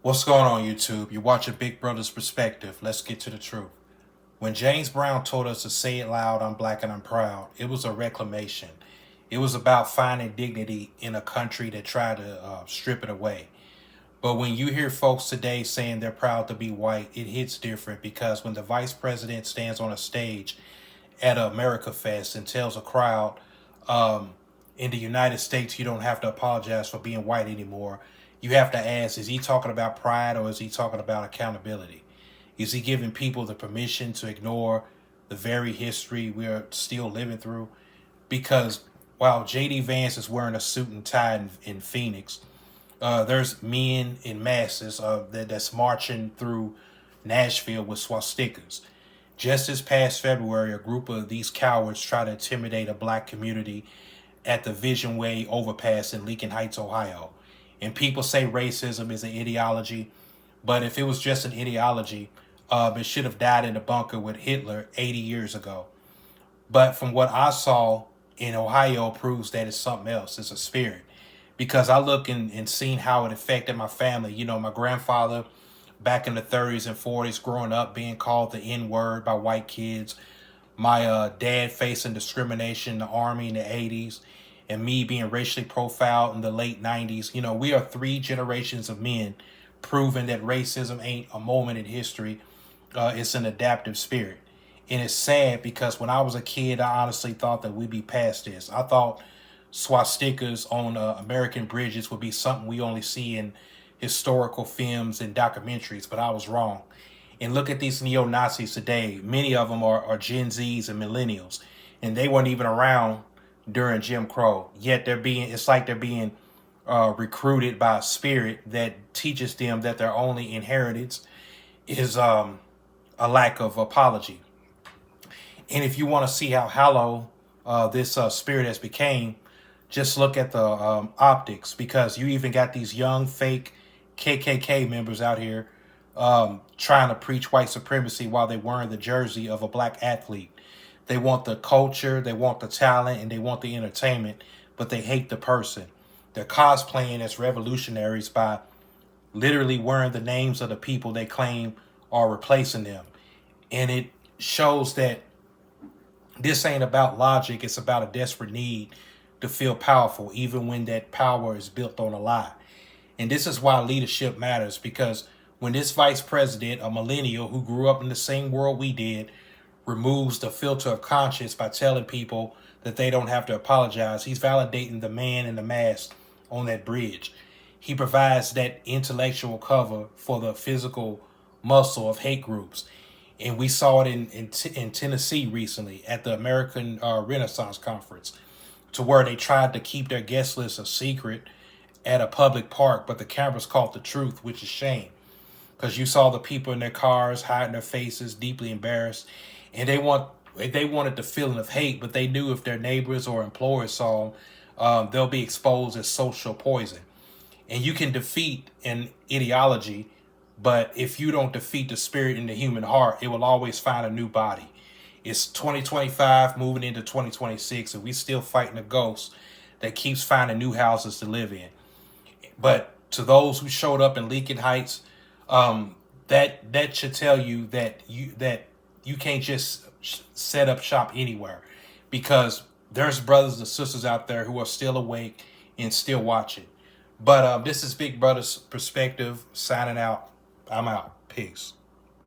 What's going on, YouTube? You're watching Big Brother's Perspective. Let's get to the truth. When James Brown told us to say it loud, I'm black and I'm proud, it was a reclamation. It was about finding dignity in a country that tried to strip it away. But when you hear folks today saying they're proud to be white, it hits different because when the vice president stands on a stage at America Fest and tells a crowd, um, in the United States, you don't have to apologize for being white anymore. You have to ask, is he talking about pride or is he talking about accountability? Is he giving people the permission to ignore the very history we're still living through? Because while JD Vance is wearing a suit and tie in Phoenix, there's men in masses that's marching through Nashville with swastikas. Just this past February, a group of these cowards tried to intimidate a black community at the Vision Way overpass in Lincoln Heights, Ohio. And people say racism is an ideology, but if it was just an ideology, it should have died in the bunker with Hitler 80 years ago. But from what I saw in Ohio proves that it's something else. It's a spirit. Because I look and seen how it affected my family. You know, my grandfather back in the 30s and 40s growing up being called the N-word by white kids. My dad facing discrimination in the Army in the 80s. And me being racially profiled in the late 90s. You know, we are three generations of men proving that racism ain't a moment in history. It's an adaptive spirit. And it's sad because when I was a kid, I honestly thought that we'd be past this. I thought swastikas on American bridges would be something we only see in historical films and documentaries, but I was wrong. And look at these neo-Nazis today. Many of them are Gen Zs and millennials, and they weren't even around during Jim Crow. Yet it's like they're being recruited by a spirit that teaches them that their only inheritance is a lack of apology. And if you want to see how hollow this spirit has become, just look at the optics, because you even got these young fake KKK members out here trying to preach white supremacy while they're wearing the jersey of a black athlete. They want the culture, they want the talent, and they want the entertainment, but they hate the person. They're cosplaying as revolutionaries by literally wearing the names of the people they claim are replacing them. And it shows that this ain't about logic. It's about a desperate need to feel powerful, even when that power is built on a lie. And this is why leadership matters, because when this vice president, a millennial who grew up in the same world we did, removes the filter of conscience by telling people that they don't have to apologize, he's validating the man in the mask on that bridge. He provides that intellectual cover for the physical muscle of hate groups. And we saw it in Tennessee recently at the American Renaissance Conference, to where they tried to keep their guest list a secret at a public park, but the cameras caught the truth, which is shame. Because you saw the people in their cars hiding their faces, deeply embarrassed, and they wanted the feeling of hate, but they knew if their neighbors or employers saw them, they'll be exposed as social poison. And you can defeat an ideology, but if you don't defeat the spirit in the human heart, it will always find a new body. It's 2025 moving into 2026, and we still fighting a ghost that keeps finding new houses to live in. But to those who showed up in Lincoln Heights, that should tell you that you can't just set up shop anywhere, because there's brothers and sisters out there who are still awake and still watching. But this is Big Brother's Perspective signing out. I'm out. Peace.